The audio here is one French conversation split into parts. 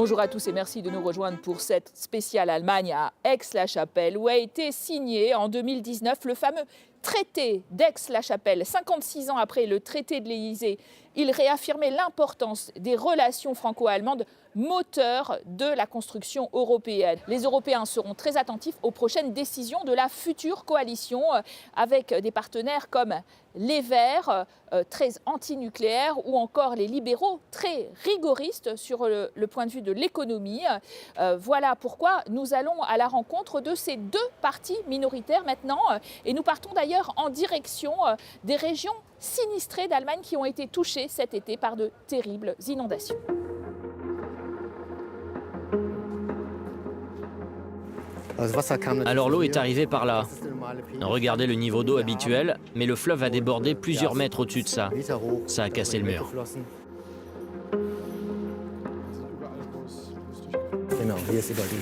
Bonjour à tous et merci de nous rejoindre pour cette spéciale Allemagne à Aix-la-Chapelle où a été signé en 2019 le fameux traité d'Aix-la-Chapelle. 56 ans après le traité de l'Élysée, il réaffirmait l'importance des relations franco-allemandes, moteur de la construction européenne. Les Européens seront très attentifs aux prochaines décisions de la future coalition avec des partenaires comme les Verts, très anti-nucléaires, ou encore les libéraux, très rigoristes sur le point de vue de l'économie. Voilà pourquoi nous allons à la rencontre de ces deux partis minoritaires maintenant. Et nous partons d'ailleurs en direction des régions sinistrées d'Allemagne qui ont été touchées cet été par de terribles inondations. Alors l'eau est arrivée par là. Regardez le niveau d'eau habituel, mais le fleuve a débordé plusieurs mètres au-dessus de ça. Ça a cassé le mur.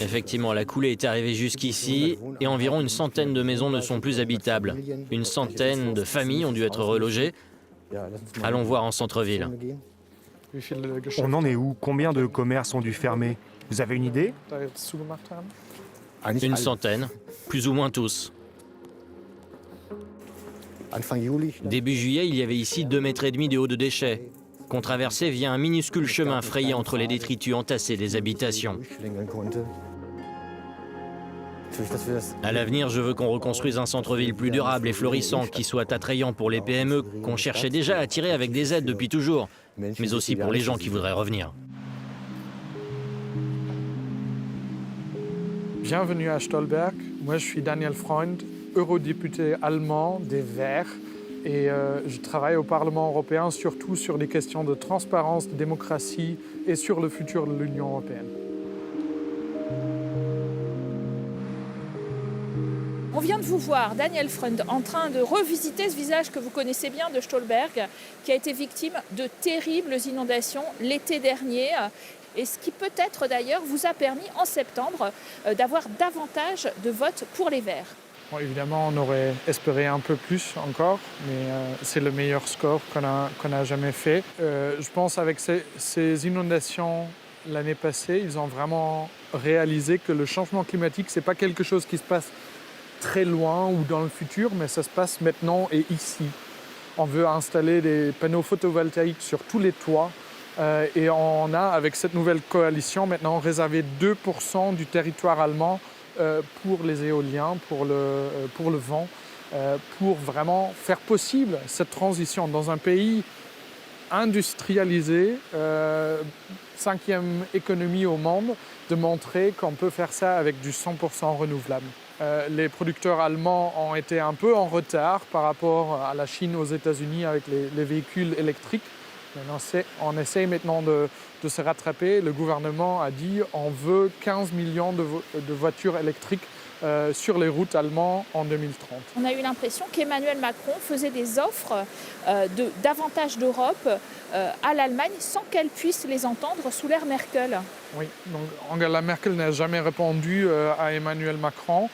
Effectivement, la coulée est arrivée jusqu'ici et environ une centaine de maisons ne sont plus habitables. Une centaine de familles ont dû être relogées. Allons voir en centre-ville. On en est où? Combien de commerces ont dû fermer? Vous avez une idée? Une centaine, plus ou moins tous. Début juillet, il y avait ici 2,5 mètres de haut de déchets, qu'on traversait via un minuscule chemin frayé entre les détritus entassés des habitations. À l'avenir, je veux qu'on reconstruise un centre-ville plus durable et florissant, qui soit attrayant pour les PME qu'on cherchait déjà à attirer avec des aides depuis toujours, mais aussi pour les gens qui voudraient revenir. Bienvenue à Stolberg. Moi, je suis Daniel Freund, eurodéputé allemand des Verts. Et je travaille au Parlement européen surtout sur les questions de transparence, de démocratie et sur le futur de l'Union européenne. On vient de vous voir, Daniel Freund, en train de revisiter ce visage que vous connaissez bien de Stolberg, qui a été victime de terribles inondations l'été dernier. Et ce qui peut-être d'ailleurs vous a permis en septembre d'avoir davantage de votes pour les Verts. Bon, évidemment, on aurait espéré un peu plus encore, mais c'est le meilleur score qu'on a jamais fait. Je pense qu'avec ces inondations l'année passée, ils ont vraiment réalisé que le changement climatique, ce n'est pas quelque chose qui se passe très loin ou dans le futur, mais ça se passe maintenant et ici. On veut installer des panneaux photovoltaïques sur tous les toits. Et on a, avec cette nouvelle coalition, maintenant réservé 2% du territoire allemand pour les éoliens, pour le vent, pour vraiment faire possible cette transition dans un pays industrialisé, 5e économie au monde, de montrer qu'on peut faire ça avec du 100% renouvelable. Les producteurs allemands ont été un peu en retard par rapport à la Chine, aux États-Unis avec les véhicules électriques. On essaye maintenant de se rattraper. Le gouvernement a dit qu'on veut 15 millions de voitures électriques sur les routes allemandes en 2030. On a eu l'impression qu'Emmanuel Macron faisait des offres davantage d'Europe à l'Allemagne sans qu'elle puisse les entendre sous l'ère Merkel. Oui, donc Angela Merkel n'a jamais répondu à Emmanuel Macron.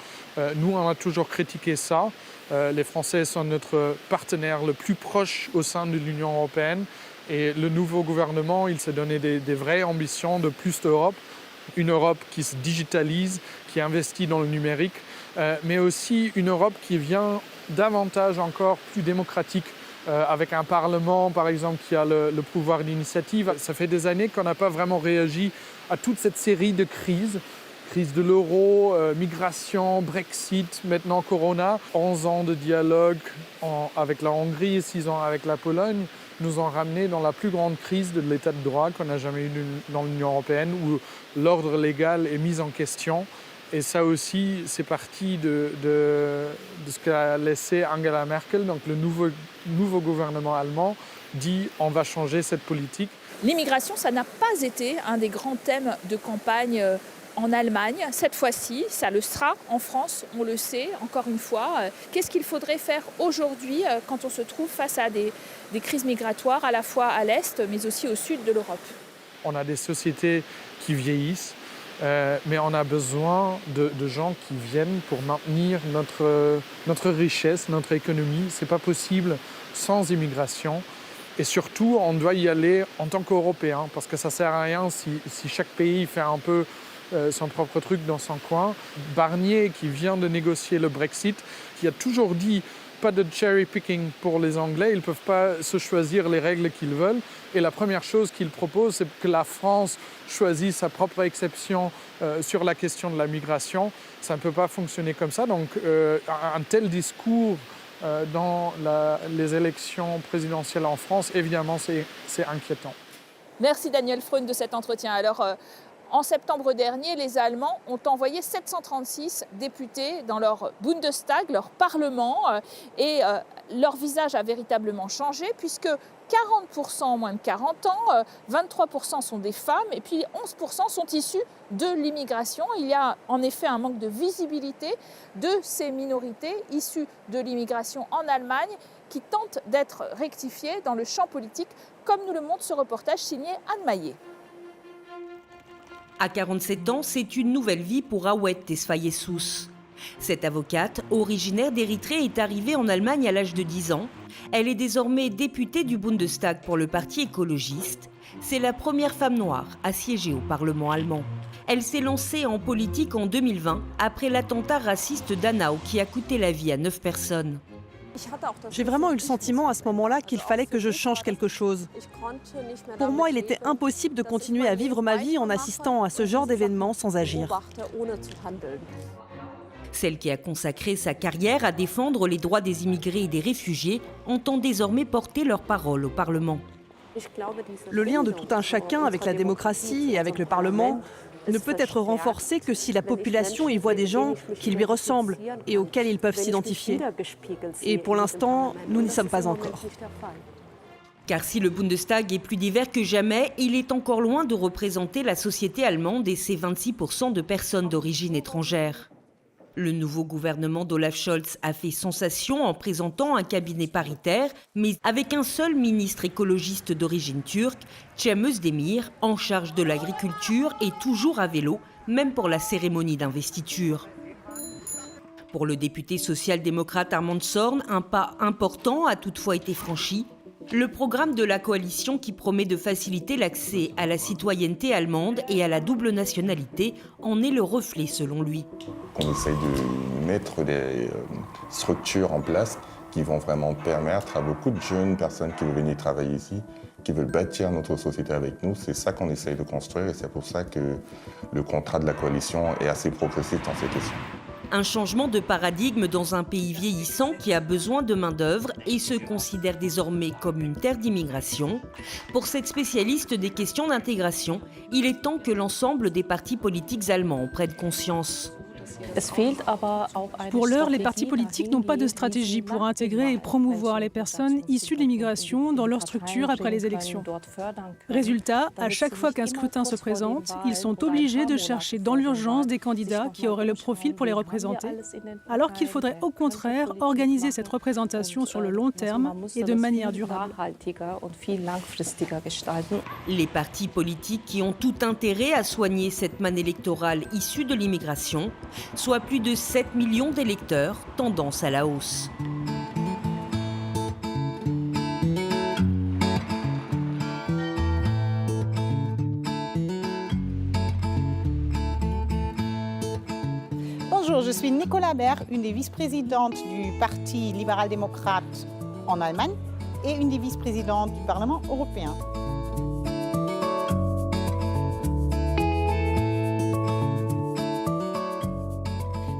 Nous, on a toujours critiqué ça. Les Français sont notre partenaire le plus proche au sein de l'Union européenne. Et le nouveau gouvernement, il s'est donné des vraies ambitions de plus d'Europe. Une Europe qui se digitalise, qui investit dans le numérique, mais aussi une Europe qui vient davantage encore plus démocratique, avec un Parlement, par exemple, qui a le pouvoir d'initiative. Ça fait des années qu'on n'a pas vraiment réagi à toute cette série de crises. Crise de l'euro, migration, Brexit, maintenant Corona. 11 ans de dialogue avec la Hongrie, 6 ans avec la Pologne nous ont ramenés dans la plus grande crise de l'état de droit qu'on a jamais eu dans l'Union européenne, où l'ordre légal est mis en question. Et ça aussi, c'est parti de ce qu'a laissé Angela Merkel. Donc le nouveau gouvernement allemand dit on va changer cette politique. L'immigration, ça n'a pas été un des grands thèmes de campagne en Allemagne. Cette fois-ci, ça le sera en France, on le sait, encore une fois. Qu'est-ce qu'il faudrait faire aujourd'hui quand on se trouve face à des crises migratoires à la fois à l'Est, mais aussi au Sud de l'Europe? On a des sociétés qui vieillissent, mais on a besoin de gens qui viennent pour maintenir notre richesse, notre économie. Ce n'est pas possible sans immigration. Et surtout, on doit y aller en tant qu'Européens, parce que ça ne sert à rien si chaque pays fait un peu son propre truc dans son coin. Barnier, qui vient de négocier le Brexit, qui a toujours dit pas de cherry picking pour les Anglais, ils ne peuvent pas se choisir les règles qu'ils veulent. Et la première chose qu'il propose, c'est que la France choisisse sa propre exception sur la question de la migration. Ça ne peut pas fonctionner comme ça. Donc un tel discours dans les élections présidentielles en France, évidemment, c'est inquiétant. Merci Daniel Freund de cet entretien. Alors, en septembre dernier, les Allemands ont envoyé 736 députés dans leur Bundestag, leur parlement, et leur visage a véritablement changé puisque 40% ont moins de 40 ans, 23% sont des femmes et puis 11% sont issus de l'immigration. Il y a en effet un manque de visibilité de ces minorités issues de l'immigration en Allemagne qui tentent d'être rectifiées dans le champ politique, comme nous le montre ce reportage signé Anne Maillet. À 47 ans, c'est une nouvelle vie pour Awet Tesfayesus. Cette avocate, originaire d'Érythrée, est arrivée en Allemagne à l'âge de 10 ans. Elle est désormais députée du Bundestag pour le parti écologiste. C'est la première femme noire à siéger au Parlement allemand. Elle s'est lancée en politique en 2020 après l'attentat raciste d'Hanau qui a coûté la vie à 9 personnes. J'ai vraiment eu le sentiment à ce moment-là qu'il fallait que je change quelque chose. Pour moi, il était impossible de continuer à vivre ma vie en assistant à ce genre d'événements sans agir. Celle qui a consacré sa carrière à défendre les droits des immigrés et des réfugiés entend désormais porter leur parole au Parlement. Le lien de tout un chacun avec la démocratie et avec le Parlement ne peut être renforcé que si la population y voit des gens qui lui ressemblent et auxquels ils peuvent s'identifier. Et pour l'instant, nous n'y sommes pas encore. Car si le Bundestag est plus divers que jamais, il est encore loin de représenter la société allemande et ses 26% de personnes d'origine étrangère. Le nouveau gouvernement d'Olaf Scholz a fait sensation en présentant un cabinet paritaire, mais avec un seul ministre écologiste d'origine turque, Cem Özdemir, en charge de l'agriculture et toujours à vélo, même pour la cérémonie d'investiture. Pour le député social-démocrate Armand Zorn, un pas important a toutefois été franchi. Le programme de la coalition qui promet de faciliter l'accès à la citoyenneté allemande et à la double nationalité en est le reflet selon lui. On essaye de mettre des structures en place qui vont vraiment permettre à beaucoup de jeunes personnes qui veulent venir travailler ici, qui veulent bâtir notre société avec nous. C'est ça qu'on essaye de construire et c'est pour ça que le contrat de la coalition est assez progressif dans ces questions. Un changement de paradigme dans un pays vieillissant qui a besoin de main-d'œuvre et se considère désormais comme une terre d'immigration. Pour cette spécialiste des questions d'intégration, il est temps que l'ensemble des partis politiques allemands en prennent conscience. Pour l'heure, les partis politiques n'ont pas de stratégie pour intégrer et promouvoir les personnes issues de l'immigration dans leur structure après les élections. Résultat, à chaque fois qu'un scrutin se présente, ils sont obligés de chercher dans l'urgence des candidats qui auraient le profil pour les représenter, alors qu'il faudrait au contraire organiser cette représentation sur le long terme et de manière durable. Les partis politiques qui ont tout intérêt à soigner cette manne électorale issue de l'immigration, soit plus de 7 millions d'électeurs, tendance à la hausse. Bonjour, je suis Nicola Baer, une des vice-présidentes du Parti libéral-démocrate en Allemagne et une des vice-présidentes du Parlement européen.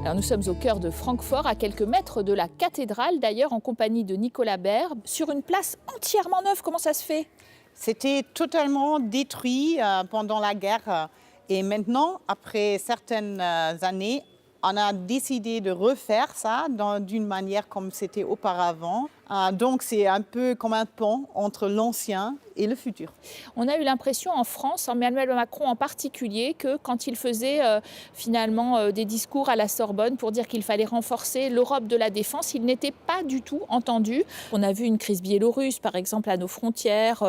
Alors nous sommes au cœur de Francfort, à quelques mètres de la cathédrale, d'ailleurs en compagnie de Nicola Baer, sur une place entièrement neuve. Comment ça se fait? C'était totalement détruit pendant la guerre et maintenant, après certaines années, on a décidé de refaire ça d'une manière comme c'était auparavant. Donc c'est un peu comme un pont entre l'ancien et le futur. On a eu l'impression en France, Emmanuel Macron en particulier, que quand il faisait finalement des discours à la Sorbonne pour dire qu'il fallait renforcer l'Europe de la défense, il n'était pas du tout entendu. On a vu une crise biélorusse, par exemple, à nos frontières,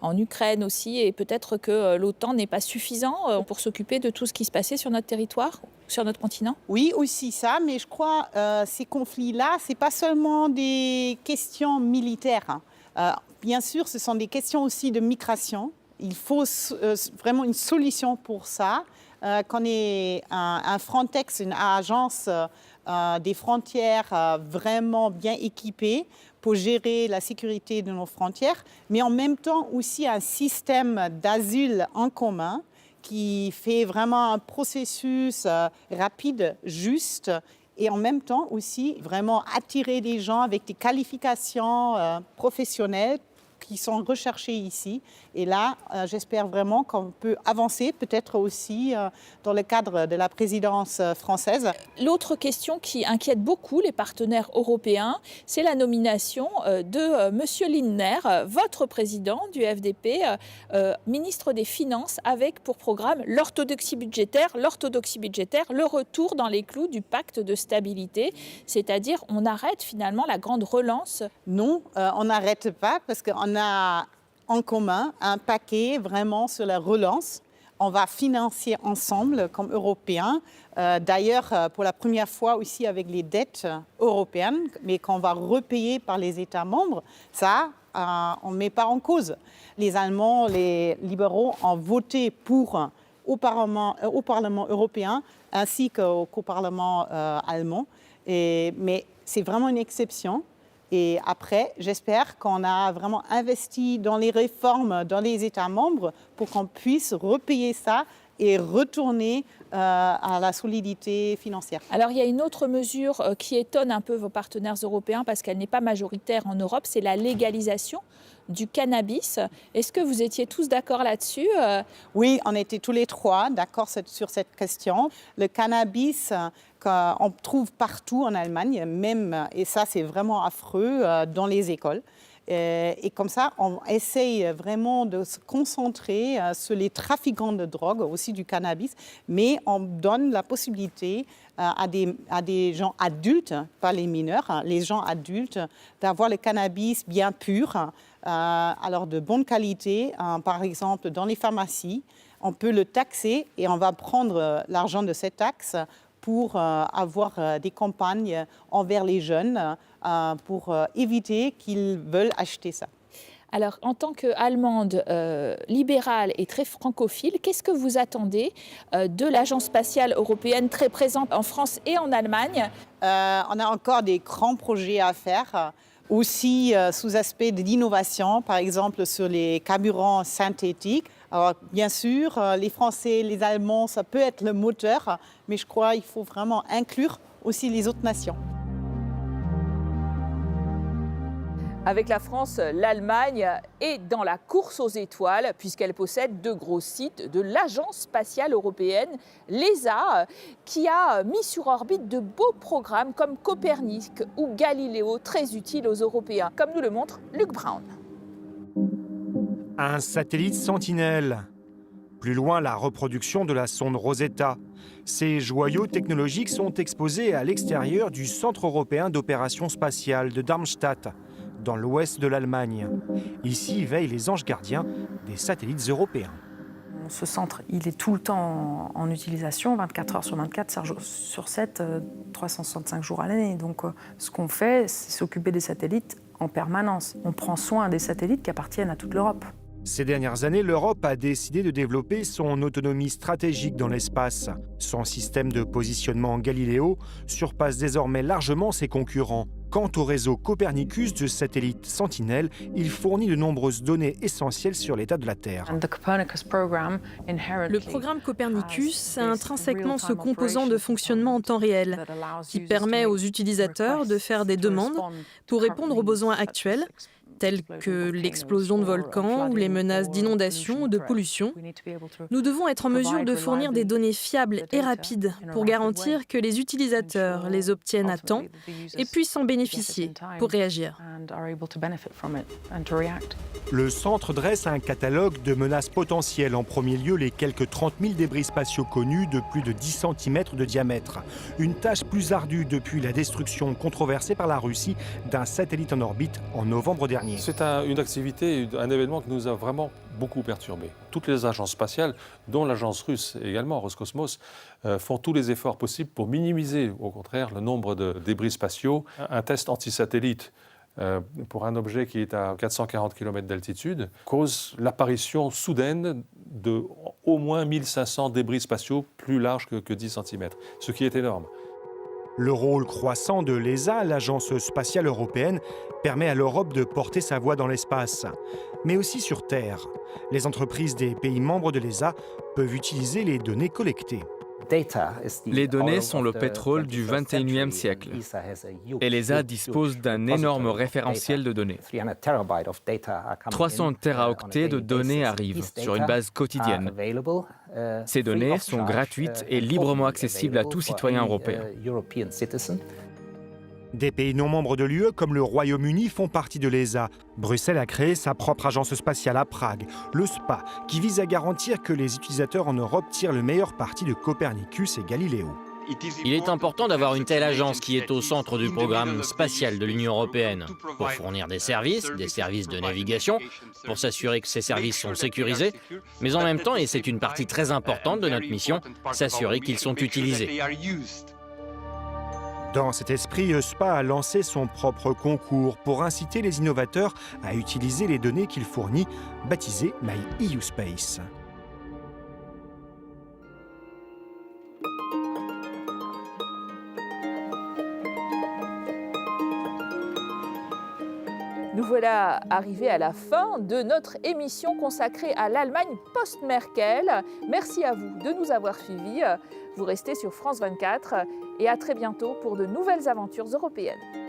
en Ukraine aussi, et peut-être que l'OTAN n'est pas suffisant pour s'occuper de tout ce qui se passait sur notre territoire, sur notre continent. Oui, aussi ça, mais je crois que ces conflits-là, ce n'est pas seulement des questions militaires. Bien sûr, ce sont des questions aussi de migration. Il faut vraiment une solution pour ça. Qu'on ait un Frontex, une agence des frontières vraiment bien équipée pour gérer la sécurité de nos frontières, mais en même temps aussi un système d'asile en commun qui fait vraiment un processus rapide, juste, et en même temps aussi vraiment attirer des gens avec des qualifications professionnelles qui sont recherchés ici. Et là, j'espère vraiment qu'on peut avancer, peut-être aussi dans le cadre de la présidence française. L'autre question qui inquiète beaucoup les partenaires européens, c'est la nomination de M. Lindner, votre président du FDP, ministre des Finances, avec pour programme l'orthodoxie budgétaire, le retour dans les clous du pacte de stabilité, c'est-à-dire on arrête finalement la grande relance. Non, on n'arrête pas parce qu'on a en commun un paquet vraiment sur la relance. On va financer ensemble comme Européens, d'ailleurs pour la première fois aussi avec les dettes européennes, mais qu'on va repayer par les États membres. Ça, on ne met pas en cause. Les Allemands, les libéraux ont voté pour au Parlement européen ainsi qu'au Parlement allemand. Mais c'est vraiment une exception. Et après, j'espère qu'on a vraiment investi dans les réformes dans les États membres pour qu'on puisse repayer ça et retourner à la solidité financière. Alors il y a une autre mesure qui étonne un peu vos partenaires européens parce qu'elle n'est pas majoritaire en Europe, c'est la légalisation du cannabis. Est-ce que vous étiez tous d'accord là-dessus ? Oui, on était tous les trois d'accord sur cette question. Le cannabis, qu'on trouve partout en Allemagne, même, et ça c'est vraiment affreux, dans les écoles. Et comme ça, on essaye vraiment de se concentrer sur les trafiquants de drogue, aussi du cannabis, mais on donne la possibilité à des gens adultes, pas les mineurs, les gens adultes, d'avoir le cannabis bien pur, alors de bonne qualité, par exemple dans les pharmacies. On peut le taxer et on va prendre l'argent de cette taxe pour avoir des campagnes envers les jeunes pour éviter qu'ils veulent acheter ça. Alors, en tant qu'Allemande libérale et très francophile, qu'est-ce que vous attendez de l'Agence spatiale européenne très présente en France et en Allemagne ? On a encore des grands projets à faire, aussi sous aspect de l'innovation, par exemple sur les carburants synthétiques. Alors, bien sûr, les Français, les Allemands, ça peut être le moteur, mais je crois qu'il faut vraiment inclure aussi les autres nations. Avec la France, l'Allemagne est dans la course aux étoiles puisqu'elle possède 2 gros sites de l'Agence spatiale européenne, l'ESA, qui a mis sur orbite de beaux programmes comme Copernic ou Galileo, très utiles aux Européens, comme nous le montre Luc Brown. Un satellite Sentinelle. Plus loin, la reproduction de la sonde Rosetta. Ces joyaux technologiques sont exposés à l'extérieur du Centre européen d'opération spatiale de Darmstadt, dans l'ouest de l'Allemagne. Ici veillent les anges gardiens des satellites européens. Ce centre, il est tout le temps en utilisation, 24 heures sur 24, 7 jours sur 7, 365 jours à l'année. Donc ce qu'on fait, c'est s'occuper des satellites en permanence. On prend soin des satellites qui appartiennent à toute l'Europe. Ces dernières années, l'Europe a décidé de développer son autonomie stratégique dans l'espace. Son système de positionnement Galileo surpasse désormais largement ses concurrents. Quant au réseau Copernicus de satellites Sentinelle, il fournit de nombreuses données essentielles sur l'état de la Terre. Le programme Copernicus a intrinsèquement ce composant de fonctionnement en temps réel qui permet aux utilisateurs de faire des demandes pour répondre aux besoins actuels, tels que l'explosion de volcans ou les menaces d'inondation ou de pollution. Nous devons être en mesure de fournir des données fiables et rapides pour garantir que les utilisateurs les obtiennent à temps et puissent en bénéficier pour réagir. Le centre dresse un catalogue de menaces potentielles. En premier lieu, les quelques 30 000 débris spatiaux connus de plus de 10 cm de diamètre. Une tâche plus ardue depuis la destruction controversée par la Russie d'un satellite en orbite en novembre dernier. C'est une activité, un événement qui nous a vraiment beaucoup perturbés. Toutes les agences spatiales, dont l'agence russe également, Roscosmos, font tous les efforts possibles pour minimiser, au contraire, le nombre de débris spatiaux. Un test anti-satellite pour un objet qui est à 440 km d'altitude, cause l'apparition soudaine de au moins 1500 débris spatiaux plus larges que 10 cm, ce qui est énorme. Le rôle croissant de l'ESA, l'Agence spatiale européenne, permet à l'Europe de porter sa voix dans l'espace, mais aussi sur Terre. Les entreprises des pays membres de l'ESA peuvent utiliser les données collectées. Les données sont le pétrole du XXIe siècle et l'ESA dispose d'un énorme référentiel de données. 300 téraoctets de données arrivent sur une base quotidienne. Ces données sont gratuites et librement accessibles à tout citoyen européen. Des pays non membres de l'UE, comme le Royaume-Uni, font partie de l'ESA. Bruxelles a créé sa propre agence spatiale à Prague, le SPA, qui vise à garantir que les utilisateurs en Europe tirent le meilleur parti de Copernicus et Galileo. Il est important d'avoir une telle agence qui est au centre du programme spatial de l'Union européenne, pour fournir des services de navigation, pour s'assurer que ces services sont sécurisés, mais en même temps, et c'est une partie très importante de notre mission, s'assurer qu'ils sont utilisés. Dans cet esprit, SPA a lancé son propre concours pour inciter les innovateurs à utiliser les données qu'il fournit, baptisé MyEUSpace. Nous voilà arrivés à la fin de notre émission consacrée à l'Allemagne post-Merkel. Merci à vous de nous avoir suivis. Vous restez sur France 24 et à très bientôt pour de nouvelles aventures européennes.